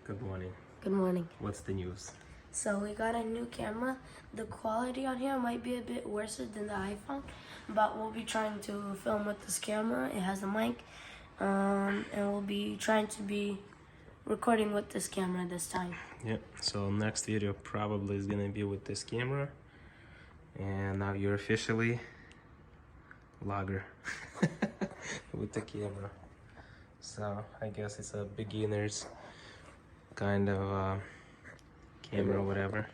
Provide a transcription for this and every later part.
Good morning. Good morning. What's the news? So we got a new camera. The quality on here might be a bit worse than the iPhone, but we'll be trying to film with this camera. It has a mic, and we'll be trying to be recording with this camera this time. Yep. So next video probably is gonna be with this camera, and now you're officially vlogger with the camera. So I guess it's a beginner's kind of camera or whatever.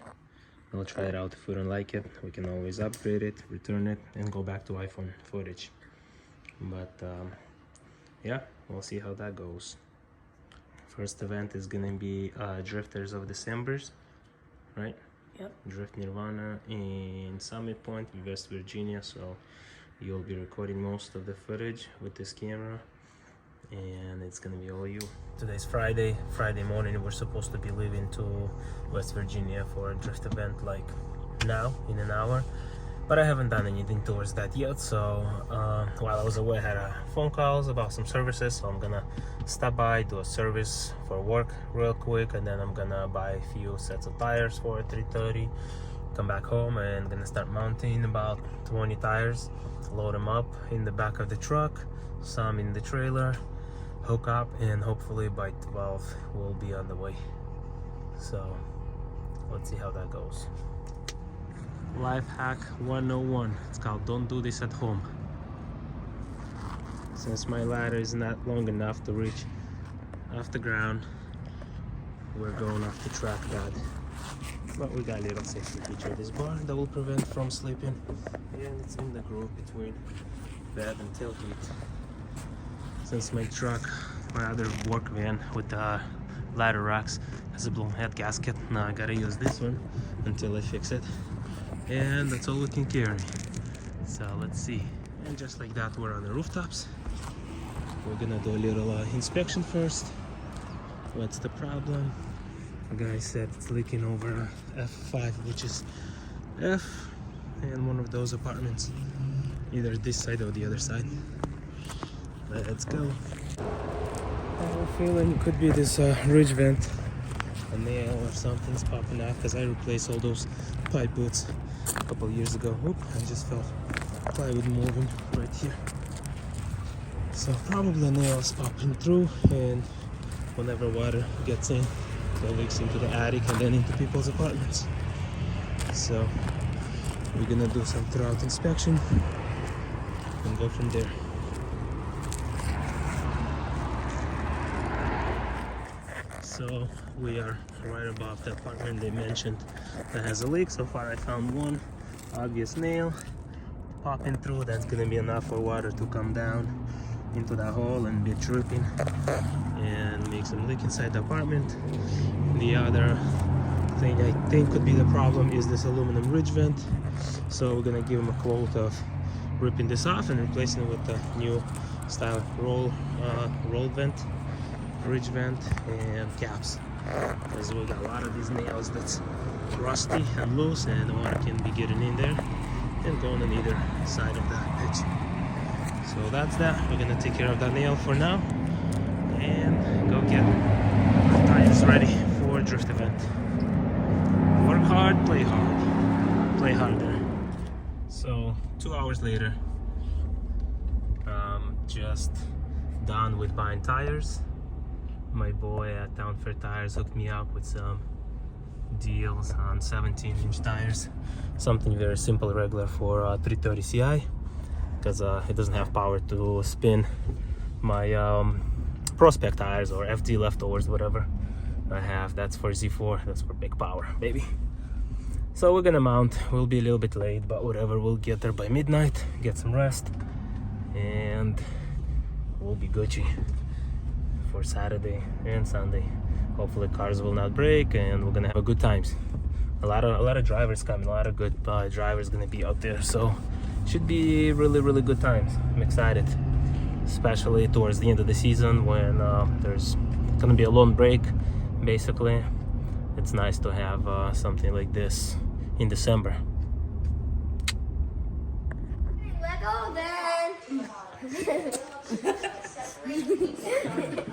We'll try it out. If we don't like it, we can always upgrade it, return it, and go back to iPhone footage. But yeah, we'll see how that goes. First event is gonna be Drifters of Decembers, right? Yep. Drift Nirvana in Summit Point, West Virginia. So you'll be recording most of the footage with this camera, and it's gonna be all you. Today's Friday morning. We're supposed to be leaving to West Virginia for a drift event like now in an hour, but I haven't done anything towards that yet. So while I was away, I had phone calls about some services, so I'm gonna stop by, do a service for work real quick, and then I'm gonna buy a few sets of tires for 330, come back home, and gonna start mounting about 20 tires, load them up in the back of the truck, some in the trailer, hook up, and hopefully by 12 we'll be on the way. So let's see how that goes. Life hack 101. It's called don't do this at home. Since my ladder is not long enough to reach off the ground, we're going off the track pad. But we got a little safety feature, this bar that will prevent from slipping, and it's in the groove between bed and tailgate. Since my truck, my other work van with the ladder racks, has a blown head gasket, now I gotta use this one until I fix it, and that's all we can carry. So let's see. And just like that, we're on the rooftops. We're gonna do a little inspection first. What's the problem? The guy said it's leaking over F5, which is F, and one of those apartments, either this side or the other side. Let's go. I have a feeling it could be this ridge vent, a nail or something's popping out, because I replaced all those pipe boots a couple of years ago. Oop, I just felt plywood moving right here. So probably a nail is popping through, and whenever water gets in, it leaks into the attic and then into people's apartments. So we're gonna do some thorough inspection and go from there. So we are right above the apartment they mentioned that has a leak. So far I found one obvious nail popping through. That's gonna be enough for water to come down into that hole and be dripping and make some leak inside the apartment. The other thing I think could be the problem is this aluminum ridge vent. So we're gonna give them a quote of ripping this off and replacing it with the new style roll vent, ridge vent, and caps, because we got a lot of these nails that's rusty and loose, and the water can be getting in there and going on either side of that pitch. So that's that. We're gonna take care of that nail for now and go get our tires ready for a drift event. Work hard, play hard, play harder. So 2 hours later, just done with buying tires. My boy at Town Fair Tires hooked me up with some deals on 17-inch tires. Something very simple, regular for 330 Ci, because it doesn't have power to spin my Prospect tires or FD leftovers, whatever I have. That's for Z4, that's for big power, baby. So we're gonna mount. We'll be a little bit late, but whatever, we'll get there by midnight, get some rest, and we'll be Gucci for Saturday and Sunday. Hopefully cars will not break, and we're gonna have a good times. A lot of drivers coming, a lot of good drivers gonna be out there, so should be really good times. I'm excited, especially towards the end of the season when there's gonna be a long break. Basically, it's nice to have something like this in December. Let go then.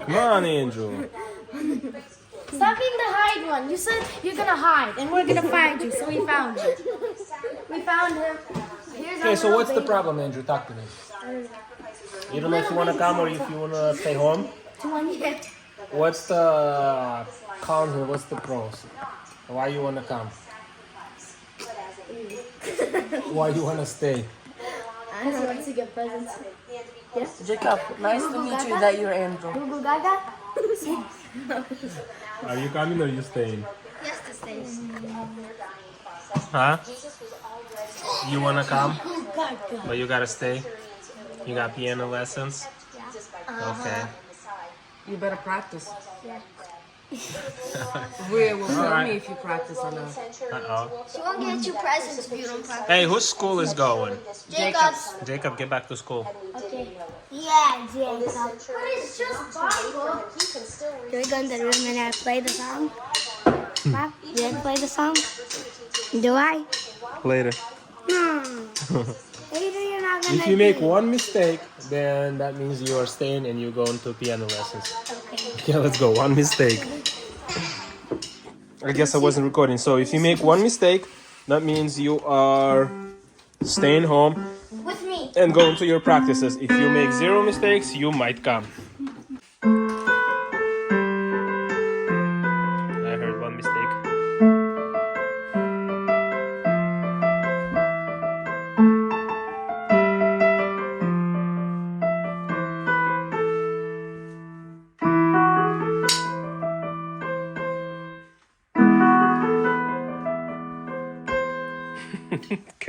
Come on, Andrew. Stop Stop being the hide one. You said you're gonna hide, and we're gonna find you. So we found you. We found him. Here's Okay, our so little what's the baby. problem, Andrew? Talk to me. You don't know if you want to come or if you want to stay home? Come on, yet. What's the con here? What's the pros? Why you want to come? Why you want to stay? I don't want to get presents. Yes. Jacob, nice to meet you that you're Andrew. Google Gaga. Are you coming or you staying? Yes, to stay. Huh? You want to come? Gaga. But you got to stay? You got piano lessons? Okay. You better practice. Yeah. Rhea will tell Alright. me if you practice or not. Uh-oh. She won't get you presents if you don't practice. Hey, whose school is going? Jacob's. Jacob, get back to school. Okay. Yeah, Jacob. But it's just Bible. Do we go in the room and I play the song? Pop, do I play the song? Do I? Later. Later you're not gonna If you make do it. one mistake, then that means you are staying and you go into piano lessons. Okay. Okay, let's go. One mistake. I guess I wasn't recording. So if you make one mistake, that means you are staying home With me. and going to your practices. If you make 0 mistakes, you might come. I heard one mistake.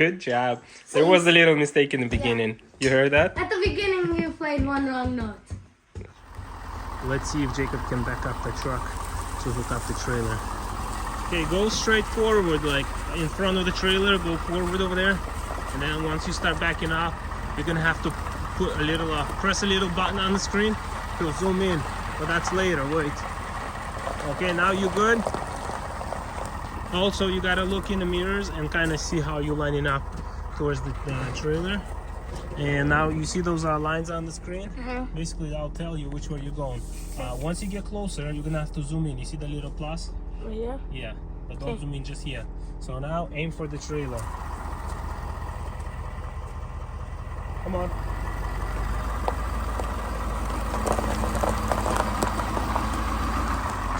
Good job. There was a little mistake in the beginning. You heard that? At the beginning, you played one wrong note. Let's see if Jacob can back up the truck to hook up the trailer. Okay, go straight forward, like in front of the trailer, go forward over there. And then once you start backing up, you're gonna have to put a little, press a little button on the screen to zoom in. But that's later, wait. Okay, now you good? Also, you gotta look in the mirrors and kind of see how you're lining up towards the trailer. And now you see those lines on the screen? Basically, I'll tell you which way you're going. Once you get closer, you're gonna have to zoom in. You see the little plus? Right here? Yeah, but don't zoom in just here. So now aim for the trailer. Come on.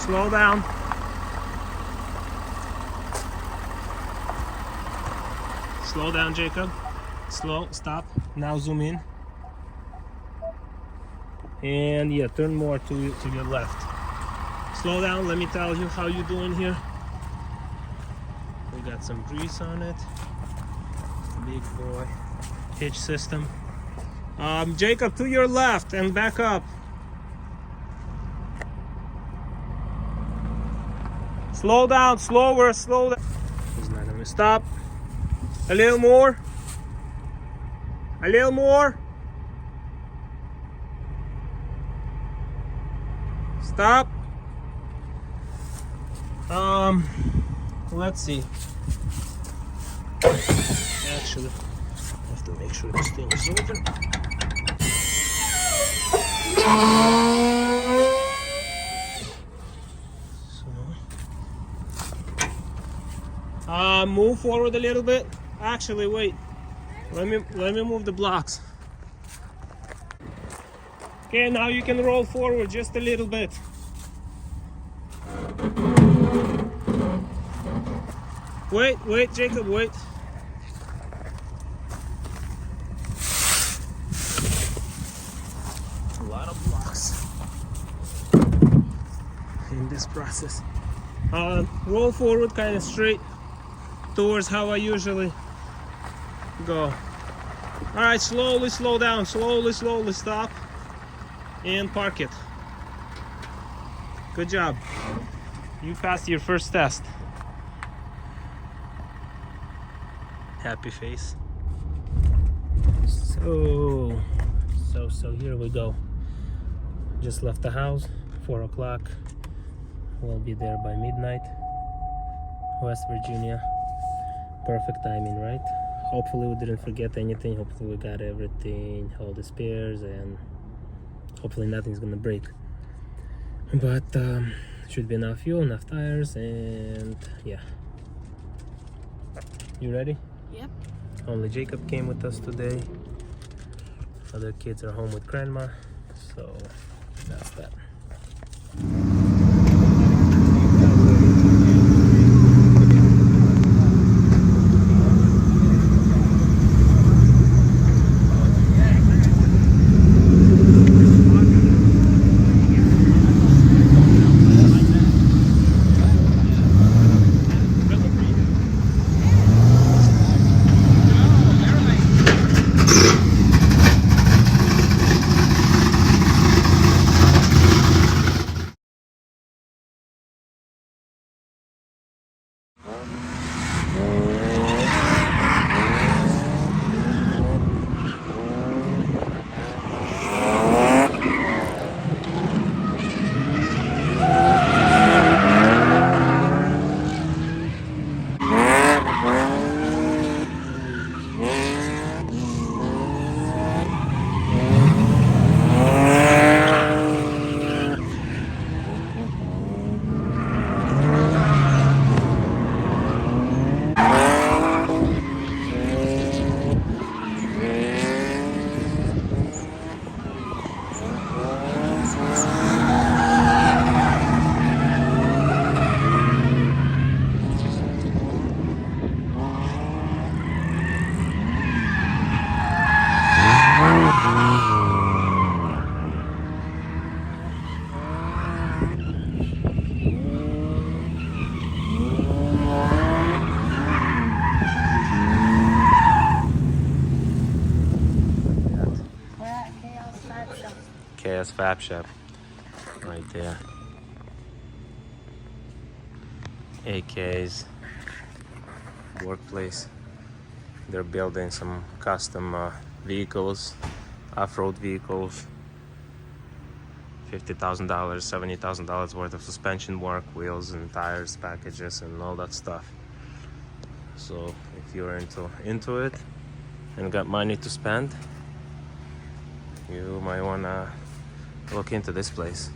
Slow down. Slow down, Jacob. Slow, stop. Now zoom in. And yeah, turn more to your left. Slow down, let me tell you how you doing here. We got some grease on it. Big boy. Hitch system. Jacob, to your left and back up. Slow down, slower, slow down. He's not gonna stop. A little more. A little more. Stop. Let's see. Actually, I have to make sure this thing is open. So, move forward a little bit. Actually, wait. Let me move the blocks. Okay, now you can roll forward just a little bit. Wait, Jacob, wait. A lot of blocks in this process. Roll forward kind of straight towards how I usually go. All right, slowly slow down, slowly stop and park it. Good job. You passed your first test. Happy face. So here we go. Just left the house, 4 o'clock. We'll be there by midnight. West Virginia. Perfect timing, right? Hopefully we didn't forget anything. Hopefully we got everything, all the spares, and hopefully nothing's gonna break. But Should be enough fuel, enough tires, and yeah. You ready? Yep. Only Jacob came with us today. Other kids are home with grandma, so that's that. KS Fab Shop, right there. AK's workplace. They're building some custom vehicles, off-road vehicles. $50,000, $70,000 worth of suspension work, wheels and tires, packages, and all that stuff. So if you're into it and got money to spend, you might wanna look into this place.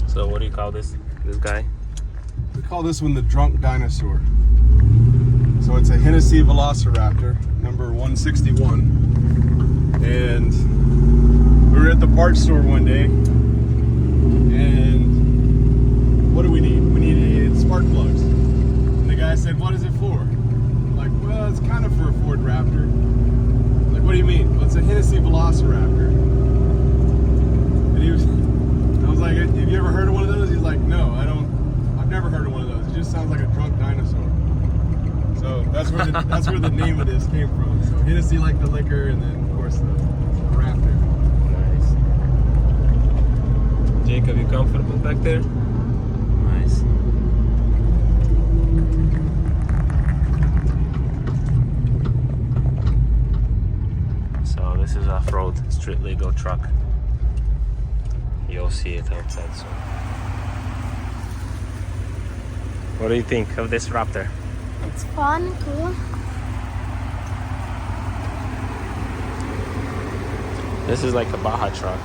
So what do you call this guy? We call this one the Drunk Dinosaur. So it's a Hennessy Velociraptor, number 161. And we were at the parts store one day, and what do we need? We needed spark plugs. And the guy said, "What is it for?" I'm like, well, it's kind of for a Ford Raptor. I'm like, what do you mean? Well, it's a Hennessy Velociraptor. And I was like, have you ever heard of one of those? He's like, no, I've never heard of one of those. It just sounds like a drunk dinosaur. So that's where the name of this came from. So Hennessy like the liquor, and then of course the raptor. Nice. Jacob, you comfortable back there? Nice. So this is off-road, street legal truck. You'll see it outside soon. What do you think of this Raptor? It's fun, cool. This is like a Baja truck,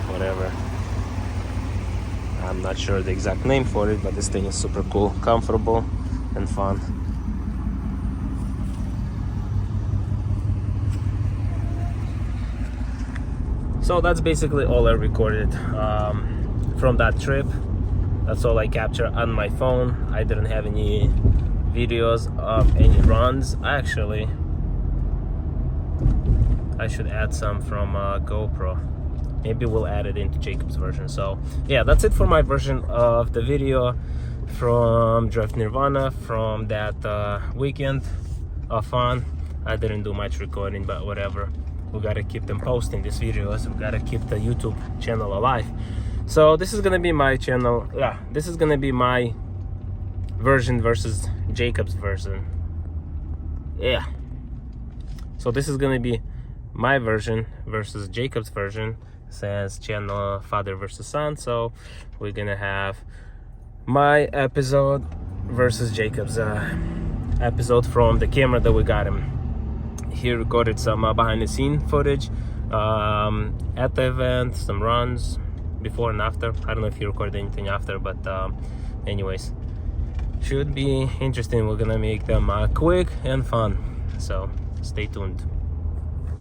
whatever. I'm not sure the exact name for it, but this thing is super cool, comfortable, and fun. So that's basically all I recorded from that trip. That's all I captured on my phone. I didn't have any videos of any runs. Actually, I should add some from GoPro. maybe we'll add it into Jacob's version. So yeah, that's it for my version of the video from Draft Nirvana, from that weekend of fun. I didn't do much recording, but whatever. We gotta keep them posting these videos. We gotta keep the YouTube channel alive. So this is gonna be my channel. Yeah, this is gonna be my version versus Jacob's version. Yeah. So this is gonna be my version versus Jacob's version, since channel father versus son. So we're gonna have my episode versus Jacob's episode from the camera that we got him. He recorded some behind the scene footage at the event, some runs before and after. I don't know if he recorded anything after, but anyways, should be interesting. We're gonna make them quick and fun, so stay tuned.